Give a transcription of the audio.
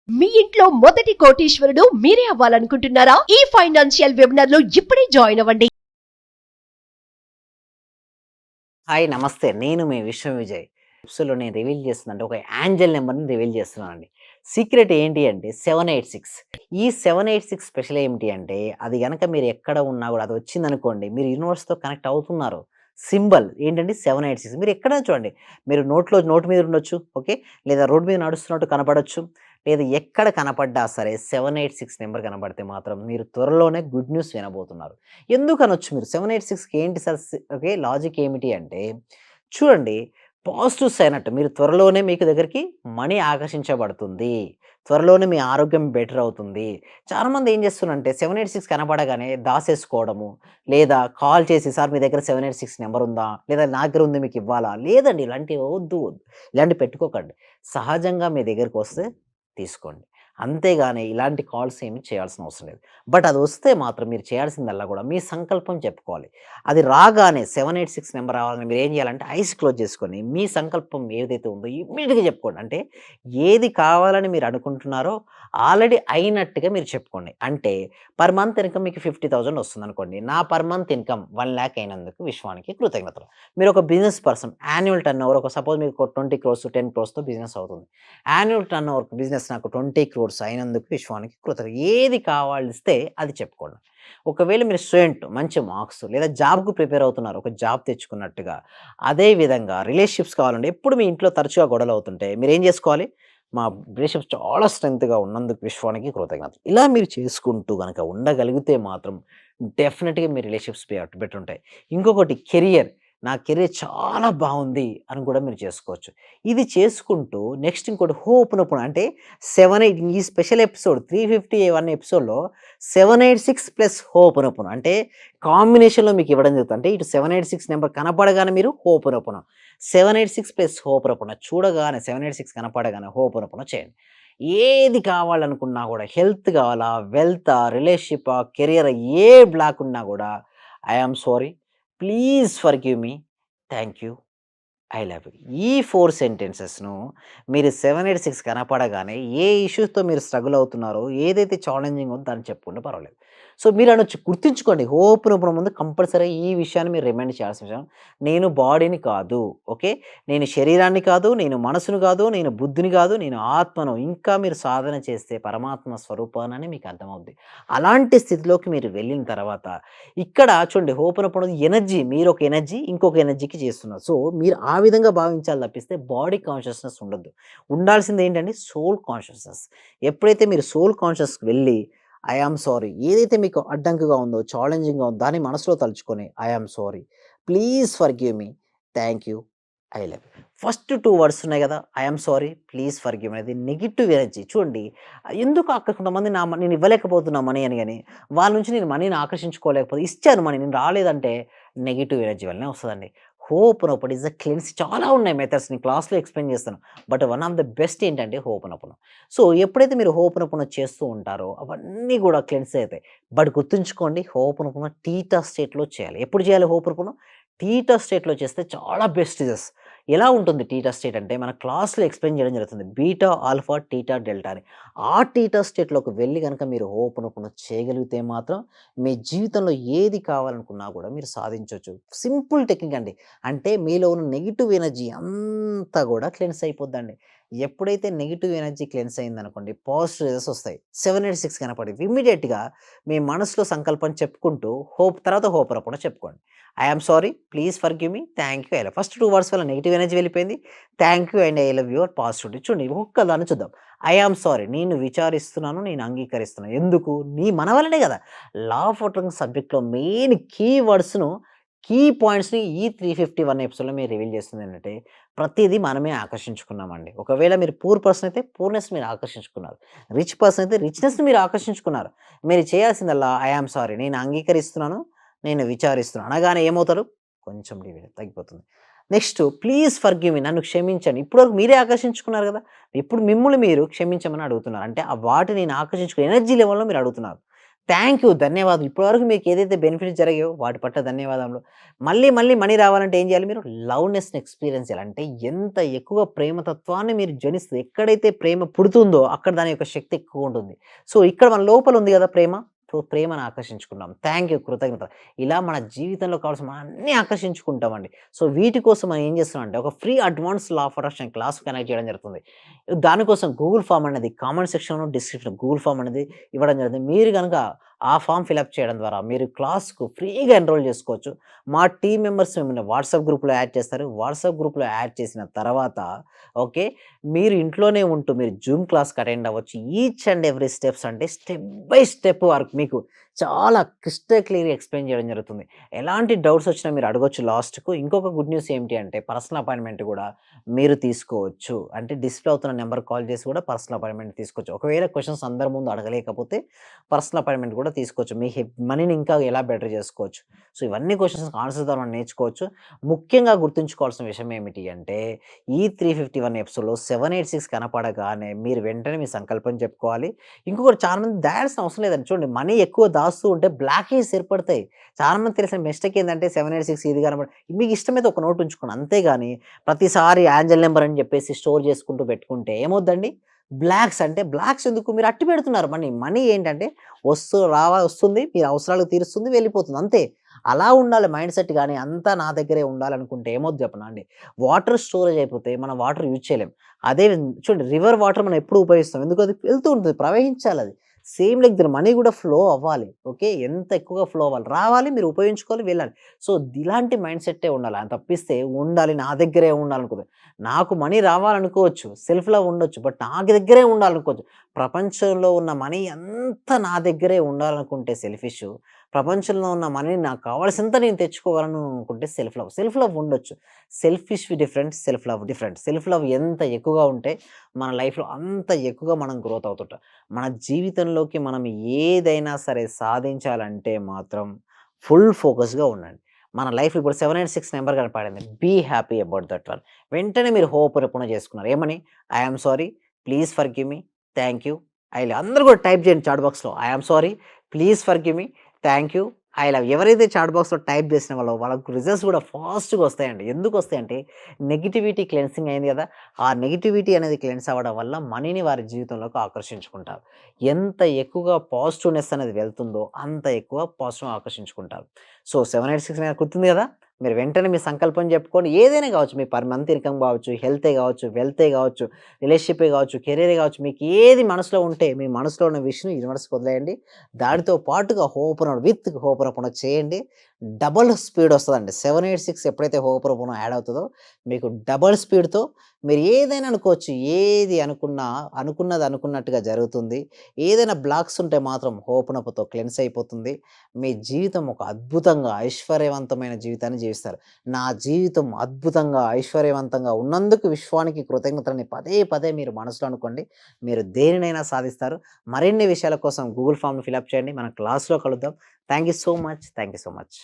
మీ ఇంట్లో మొదటి కోటీశ్వరుడు మీరే అవ్వాలనుకుంటున్నారా? ఈ ఫైనాన్షియల్ వెబినార్ లో ఇప్పుడే జాయిన్ అవ్వండి. హాయ్ నమస్తే, నేను మీ విశ్వ విజయ్. ఎపిసోడ్లో నేను రివీల్ చేస్తుందంటే ఒక యాంజల్ నెంబర్ని రివీల్ చేస్తున్నానండి. సీక్రెట్ ఏంటి అంటే 786. ఈ 786 స్పెషల్ ఏంటి అంటే అది కనుక మీరు ఎక్కడ ఉన్నా కూడా అది వచ్చిందనుకోండి, మీరు యూనివర్స్తో కనెక్ట్ అవుతున్నారు. సింబల్ ఏంటంటే 786. మీరు ఎక్కడైనా చూడండి, మీరు నోటు మీద ఉండొచ్చు, ఓకే, లేదా రోడ్డు మీద నడుస్తున్నట్టు కనపడొచ్చు, లేదా ఎక్కడ కనపడ్డా సరే 786 నెంబర్ కనపడితే మాత్రం మీరు త్వరలోనే గుడ్ న్యూస్ వినబోతున్నారు. ఎందుకు అనొచ్చు మీరు 786కి ఏంటి సార్? ఓకే, లాజిక్ ఏమిటి అంటే చూడండి, పాజిటివ్స్ అయినట్టు మీరు త్వరలోనే మీకు దగ్గరికి మనీ ఆకర్షించబడుతుంది, త్వరలోనే మీ ఆరోగ్యం బెటర్ అవుతుంది. చాలామంది ఏం చేస్తున్నారంటే 786 కనపడగానే దాసేసుకోవడము, లేదా కాల్ చేసి సార్ మీ దగ్గర 786 నెంబర్ ఉందా, లేదా నా దగ్గర ఉంది మీకు ఇవ్వాలా? లేదండి, ఇలాంటివి వద్దు, ఇలాంటివి పెట్టుకోకండి. సహజంగా మీ దగ్గరికి వస్తే తీసుకోండి. అంతేగాని ఇలాంటి కాల్స్ ఏమి చేయాల్సిన అవసరం లేదు. బట్ అది వస్తే మాత్రం మీరు చేయాల్సిందల్లా కూడా మీ సంకల్పం చెప్పుకోవాలి. అది రాగానే 786 నెంబర్ రావాలని మీరు ఏం చేయాలంటే ఐస్ క్లోజ్ చేసుకొని మీ సంకల్పం ఏదైతే ఉందో ఇమ్మీడియట్‌గా చెప్పుకోండి. అంటే ఏది కావాలని మీరు అనుకుంటున్నారో ఆల్రెడీ అయినట్టుగా మీరు చెప్పుకోండి. అంటే పర్ మంత్ ఇన్‌కమ్ మీకు 50,000 వస్తుందనుకోండి. నా పర్ మంత్ ఇన్‌కమ్ 1,00,000 అయినందుకు విశ్వానికి కృతజ్ఞతలు. మీరు ఒక బిజినెస్ పర్సన్, యాన్యువల్ టర్నోవర్ ఒక సపోజ్ మీకు 20 క్రోర్స్, 10 క్రోర్స్‌తో బిజినెస్ అవుతుంది. యాన్యువల్ టర్నోవర్ బిజినెస్ నాకు 20 క్రోర్స్ అయినందుకు విశ్వానికి కృతజ్ఞత. ఏది కావాలిస్తే అది చెప్పుకోండి. ఒకవేళ మీరు స్టూడెంట్, మంచి మార్క్స్ లేదా జాబ్‌కు ప్రిపేర్ అవుతున్నారు, ఒక జాబ్ తెచ్చుకున్నట్టుగా. అదే విధంగా రిలేషన్‌షిప్స్ కావాలంటే ఎప్పుడు మీ ఇంట్లో తరచుగా గొడవలు అవుతుంటే మీరేం చేసుకోవాలి? మా రిలేషన్‌షిప్స్ చాలా స్ట్రెంగ్త్‌గా ఉన్నందుకు విశ్వానికి కృతజ్ఞతలు. ఇలా మీరు చేసుకుంటూ గనక ఉండగలిగితే మాత్రం డెఫినిట్‌గా మీ రిలేషన్‌షిప్స్ బెటర్ ఉంటాయి. ఇంకొకటి కెరియర్. నా కెరియర్ చాలా బావుంది అని కూడా మీరు చేసుకోవచ్చు. ఇది చేసుకుంటూ నెక్స్ట్ ఇంకోటి హోపోనోపోనో అంటే 78 ఈ స్పెషల్ ఎపిసోడ్ 351 ఎపిసోడ్‌లో 786 ప్లస్ హోపోనోపోనో అంటే కాంబినేషన్‌లో మీకు ఇవ్వడం జరుగుతుంది. అంటే ఇటు 786 నెంబర్ కనపడగానే మీరు హోపోనోపోనో, 786 ప్లస్ హోపోనోపోనో చూడగానే 786 కనపడగానే హోపోనోపోనో చేయండి. ఏది కావాలనుకున్నా కూడా, హెల్త్ కావాలా, వెల్తా, రిలేషన్‌షిపా, కెరియరా, ఏ బ్లాక్ ఉన్నా కూడా I am sorry, please forgive me, thank you, I love you. ఈ 4 సెంటెన్సెస్‌ను మీరు 786 కనపడగానే ఏ ఇష్యూస్‌తో మీరు స్ట్రగుల్ అవుతున్నారో, ఏదైతే ఛాలెంజింగ్ ఉందో దాన్ని చెప్పుకుంటే పర్వాలేదు. సో, మీరనొచ్చు గుర్తుంచుకోండి, హోపోనోపోనో ముందు కంపల్సరీగా ఈ విషయాన్ని మీరు రిమైండ్ చేయాల్సిన విషయం. నేను బాడీని కాదు, ఓకే, నేను శరీరాన్ని కాదు, నేను మనసును కాదు, నేను బుద్ధిని కాదు, నేను ఆత్మను. ఇంకా మీరు సాధన చేస్తే పరమాత్మ స్వరూపానని మీకు అర్థమవుద్ది. అలాంటి స్థితిలోకి మీరు వెళ్ళిన తర్వాత ఇక్కడ చూడండి, హోపోనోపోనో ఎనర్జీ, మీరొక ఎనర్జీ ఇంకొక ఎనర్జీకి చేస్తున్నారు. సో, మీరు ఆ విధంగా భావించాలి తప్పిస్తే బాడీ కాన్షియస్‌నెస్ ఉండొద్దు. ఉండాల్సింది ఏంటంటే సోల్ కాన్షియస్‌నెస్. ఎప్పుడైతే మీరు సోల్ కాన్షియస్‌కి వెళ్ళి ఐ యామ్ సారీ, ఏదైతే మీకు అడ్డంకుగా ఉందో, ఛాలెంజింగ్‌గా ఉందో దాన్ని మనసులో తలుచుకొని I am sorry, please forgive me, thank you, I love you. First 2 words ఉన్నాయి కదా! I am sorry, please forgive మీ అనేది నెగెటివ్ ఎనర్జీ. చూడండి, ఎందుకు కొంతమంది నేను ఇవ్వలేకపోతున్నా మనీ అని గాని, వాళ్ళ నుంచి నేను మనీని ఆకర్షించుకోలేకపోతే, ఇచ్చాను మనీ నేను రాలేదంటే నెగెటివ్ ఎనర్జీ వల్లనే వస్తదండి. Hooponopono is a cleanse. చాలా ఉన్నాయి మెథడ్స్, నేను క్లాస్‌లో ఎక్స్‌ప్లెయిన్ చేస్తాను. But one of the best ఏంటంటే హోపోనోపోనో. సో, ఎప్పుడైతే మీరు హోపోనోపోనో చేస్తూ ఉంటారో అవన్నీ కూడా క్లెన్స్ అయితాయి. బట్ గుర్తుంచుకోండి, హోపోనోపోనో టీటా స్టేట్‌లో చేయాలి. ఎప్పుడు చేయాలి హోపోనోపోనో? టీటా స్టేట్‌లో చేస్తే చాలా బెస్ట్ రిజల్ట్స్. ఎలా ఉంటుంది టీటా స్టేట్ అంటే మన క్లాస్‌లో ఎక్స్‌ప్లెయిన్ చేయడం జరుగుతుంది. బీటా, ఆల్ఫా, టీటా, డెల్టా అని. ఆ టీటా స్టేట్‌లోకి వెళ్లి గనక మీరు హోపోనోపోనో చేయగలిగితే మాత్రం మీ జీవితంలో ఏది కావాలనుకున్నా కూడా మీరు సాధించొచ్చు. సింపుల్ టెక్నిక్ అండి. అంటే మీలో ఉన్న నెగెటివ్ ఎనర్జీ అంతా కూడా క్లెన్స్ అయిపోద్దండి. ఎప్పుడైతే నెగెటివ్ ఎనర్జీ క్లెన్స్ అయిందనుకోండి, పాజిటివ్ రిజల్ట్స్ వస్తాయి. 786 కనపడింది. ఇమ్మీడియేట్‌గా మీ మనసులో సంకల్పం చెప్పుకుంటూ తర్వాత హోపోనోపోనో చెప్పుకోండి. I am sorry, please forgive me, thank you, I love. First 2 words వల్ల నెగెటివ్ ఎనర్జీ వెళ్ళిపోయింది. Thank you and I love your positivity. చూడండి, ఒక్కదాన్ని చూద్దాం. ఐ యామ్ సారీ, నేను విచారిస్తున్నాను, నేను అంగీకరిస్తున్నాను. ఎందుకు? మన వల్లనే కదా! లా ఆఫ్ అట్రాక్షన్ సబ్జెక్ట్‌లో మెయిన్ కీ వర్డ్స్‌ను, కీ పాయింట్స్‌ని ఈ 351 ఎపిసోడ్‌లో మీరు రివీల్ చేస్తుందేంటంటే, ప్రతీదీ మనమే ఆకర్షించుకున్నామండి. ఒకవేళ మీరు పూర్ పర్సన్ అయితే పూర్‌నెస్ మీరు ఆకర్షించుకున్నారు. రిచ్ పర్సన్ అయితే రిచ్‌నెస్‌ని మీరు ఆకర్షించుకున్నారు. మీరు చేయాల్సిందల్లా ఐ యామ్ సారీ, నేను అంగీకరిస్తున్నాను, నేను విచారిస్తున్నాను అనగానే ఏమవుతారు? కొంచెం తగ్గిపోతుంది. నెక్స్ట్ ప్లీజ్ ఫర్గివ్ మీ, నన్ను క్షమించండి. ఇప్పటివరకు మీరే ఆకర్షించుకున్నారు కదా! ఇప్పుడు మిమ్మల్ని మీరు క్షమించమని అడుగుతున్నారు. అంటే ఆ వాటిని నేను ఆకర్షించుకునే ఎనర్జీ లెవెల్‌లో మీరు అడుగుతున్నారు. Thank you. ధన్యవాదాలు. ఇప్పటివరకు మీకు ఏదైతే బెనిఫిట్స్ జరిగాయో వాటి పట్ల ధన్యవాదములు. మళ్ళీ మళ్ళీ మనీ రావాలంటే ఏం చేయాలి మీరు? లవ్‌నెస్‌ని ఎక్స్‌పీరియన్స్ చేయాలి. అంటే ఎంత ఎక్కువగా ప్రేమతత్వాన్ని మీరు జనిస్తే ఎక్కడైతే ప్రేమ పుడుతుందో అక్కడ దాని యొక్క శక్తి ఎక్కువుంటుంది. సో, ఇక్కడ మన లోపల ఉంది గదా ప్రేమ. సో, ప్రేమను ఆకర్షించుకున్నాం. Thank you. కృతజ్ఞత. ఇలా మన జీవితంలో కావాల్సిన అన్నీ ఆకర్షించుకుంటామండి. సో, వీటి కోసం మనం ఏం చేస్తున్నామంటే ఒక free advance law of attraction class connect చేయడం జరుగుతుంది. దానికోసం గూగుల్ ఫార్మ్ అనేది కామెంట్ సెక్షన్‌లో, డిస్క్రిప్షన్‌లో గూగుల్ ఫార్మ్ అనేది ఇవ్వడం జరుగుతుంది. మీరు గనక ఆ ఫార్మ్ ఫిలప్ చేయడం ద్వారా మీరు క్లాస్‌కు ఫ్రీగా ఎన్రోల్ చేసుకోవచ్చు. మా టీమ్ మెంబర్స్ మిమ్మల్ని వాట్సాప్ గ్రూప్‌లో యాడ్ చేస్తారు. వాట్సాప్ గ్రూప్‌లో యాడ్ చేసిన తర్వాత ఓకే. మీరు ఇంట్లోనే ఉంటూ మీరు జూమ్ క్లాస్‌కి అటెండ్ అవ్వచ్చు. ఈచ్ అండ్ ఎవ్రీ స్టెప్స్ అంటే స్టెప్ బై స్టెప్ వరకు మీకు చాలా క్రిస్టల్ క్లియర్‌గా ఎక్స్‌ప్లెయిన్ చేయడం జరుగుతుంది. ఎలాంటి డౌట్స్ వచ్చినా మీరు అడగొచ్చు లాస్ట్‌కు. ఇంకొక గుడ్ న్యూస్ ఏంటి అంటే పర్సనల్ అపాయింట్‌మెంట్ కూడా మీరు తీసుకోవచ్చు. అంటే డిస్‌ప్లే అవుతున్న నంబర్‌కి కాల్ చేసి కూడా పర్సనల్ అపాయింట్‌మెంట్ తీసుకోవచ్చు. ఒకవేళ క్వెషన్స్ అందరి ముందు అడగలేకపోతే పర్సనల్ అపాయింట్‌మెంట్ కూడా తీసుకోవచ్చు. మీ మనీని ఇంకా ఎలా బెటర్ చేసుకోవచ్చు. సో, ఇవన్నీ క్వెషన్స్‌కి ఆన్సర్స్ ద్వారా మనం నేర్చుకోవచ్చు. ముఖ్యంగా గుర్తుంచుకోవాల్సిన విషయం ఏమిటి అంటే ఈ 351 ఎపిసోడ్‌లో 786 కనపడగానే మీరు వెంటనే మీ సంకల్పం చెప్పుకోవాలి. ఇంకొకటి చాలా మంది దాయాల్సిన అవసరం లేదండి. చూడండి మనీ ఎక్కువ దాస్తూ ఉంటే బ్లాకేజ్ ఏర్పడతాయి. చాలా మందికి తెలిసిన మిస్టేక్ ఏందంటే 786 ఇది కనపడ మీకు ఇష్టమైతే ఒక నోట్ ఉంచుకోండి. అంతేగాని ప్రతిసారి యాంజెల్ నంబర్ అని చెప్పేసి స్టోర్ చేసుకుంటూ పెట్టుకుంటే ఏమవుద్దండి? బ్లాక్స్ ఎందుకు? మీరు అట్టి పెడుతున్నారు మనీ. మనీ ఏంటంటే వస్తుంది. మీరు అవసరాలకు తీరుస్తుంది, వెళ్ళిపోతుంది అంతే. అలా ఉండాలి మైండ్ సెట్ గాని అంతా నా దగ్గరే ఉండాలనుకుంటే ఏమవుద్ది చెప్పనా అండి? వాటర్ స్టోరేజ్ అయిపోతే మనం వాటర్ యూజ్ చేయలేం. అదే చూడండి రివర్ వాటర్ మనం ఎప్పుడు ఉపయోగిస్తాం. ఎందుకు అది వెళ్తూ ఉంటుంది. ప్రవహించాలది. సేమ్ లైక్ దీని మనీ కూడా ఫ్లో అవ్వాలి. ఓకే. ఎంత ఎక్కువగా ఫ్లో అవ్వాలి. రావాలి, మీరు ఉపయోగించుకోవాలి, వెళ్ళాలి. సో, ఇలాంటి మైండ్ సెట్టే ఉండాలి. అది తప్పిస్తే ఉండాలి నా దగ్గరే ఉండాలనుకోదు. నాకు మనీ రావాలనుకోవచ్చు. సెల్ఫ్ లవ్ ఉండొచ్చు. బట్ నాకు దగ్గరే ఉండాలనుకోవచ్చు. ప్రపంచంలో ఉన్న మనీ అంతా నా దగ్గరే ఉండాలనుకుంటే సెల్ఫిష్. ప్రపంచంలో ఉన్న మనీని నాకు కావాల్సినంత నేను తెచ్చుకోవాలని అనుకుంటే సెల్ఫ్ లవ్. సెల్ఫ్ లవ్ ఉండొచ్చు. Selfish different, self love different. Self love ఎంత ఎక్కువగా ఉంటే మన లైఫ్‌లో అంత ఎక్కువగా మనం గ్రోత్ అవుతుంటాం. మన జీవితంలోకి మనం ఏదైనా సరే సాధించాలంటే మాత్రం ఫుల్ ఫోకస్‌గా ఉండండి. మన లైఫ్ ఇప్పుడు 786 నంబర్ కనపడింది. Be happy about that one. వెంటనే మీరు హోపోనోపోనో చేసుకున్నారు. ఏమని? I am sorry. Please forgive me. Thank you. I love అందరూ కూడా టైప్ చేయండి చాట్ బాక్స్‌లో. I am sorry. Please forgive me. Thank you. I love ఎవరైతే చాట్ బాక్స్‌లో టైప్ చేసిన వాళ్ళకి రిజల్ట్స్ కూడా ఫాస్ట్‌గా వస్తాయండి. ఎందుకొస్తాయంటే నెగటివిటీ క్లెన్సింగ్ అయింది కదా! ఆ నెగటివిటీ అనేది క్లెన్స్ అవ్వడం వల్ల మనీని వారి జీవితంలోకి ఆకర్షించుకుంటారు. ఎంత ఎక్కువగా పాజిటివ్‌నెస్ అనేది వెళ్తుందో అంత ఎక్కువ పాజిటివ్ ఆకర్షించుకుంటారు. సో, 786 అనేది గుర్తుంది కదా! మీరు వెంటనే మీ సంకల్పం చెప్పుకోండి. ఏదైనా కావచ్చు. మీ పర్ మంత్ ఇన్‌కమ్ కావచ్చు, హెల్తే కావచ్చు, వెల్తే కావచ్చు, రిలేషన్‌షిపే కావచ్చు, కెరియరే కావచ్చు. మీకు ఏది మనసులో ఉంటే మీ మనసులో ఉన్న విష్‌ని యూనివర్స్‌కి వదిలేయండి. దానితో పాటుగా హోపోనోపోనో చేయండి. డబుల్ స్పీడ్ వస్తదండి. 786 ఎప్పుడైతే హోపోనోపోనో యాడ్ అవుతదో మీకు డబుల్ స్పీడ్‌తో మీరు ఏదైనా అనుకోవచ్చు. ఏది అనుకున్నా అనుకున్నది అనుకున్నట్టుగా జరుగుతుంది. ఏదైనా బ్లాక్స్ ఉంటే మాత్రం హోపోనోపోతో క్లెన్స్ అయిపోతుంది. మీ జీవితం ఒక అద్భుతంగా ఐశ్వర్యవంతమైన జీవితాన్ని జీవిస్తారు. నా జీవితం అద్భుతంగా ఐశ్వర్యవంతంగా ఉన్నందుకు విశ్వానికి కృతజ్ఞతలని పదే పదే మీరు మనసులో అనుకోండి. మీరు దేనినైనా సాధిస్తారు. మరిన్ని విషయాల కోసం గూగుల్ ఫార్మ్‌ని ఫిలప్ చేయండి. మనం క్లాస్‌లో కలుద్దాం. Thank you so much. Thank you so much.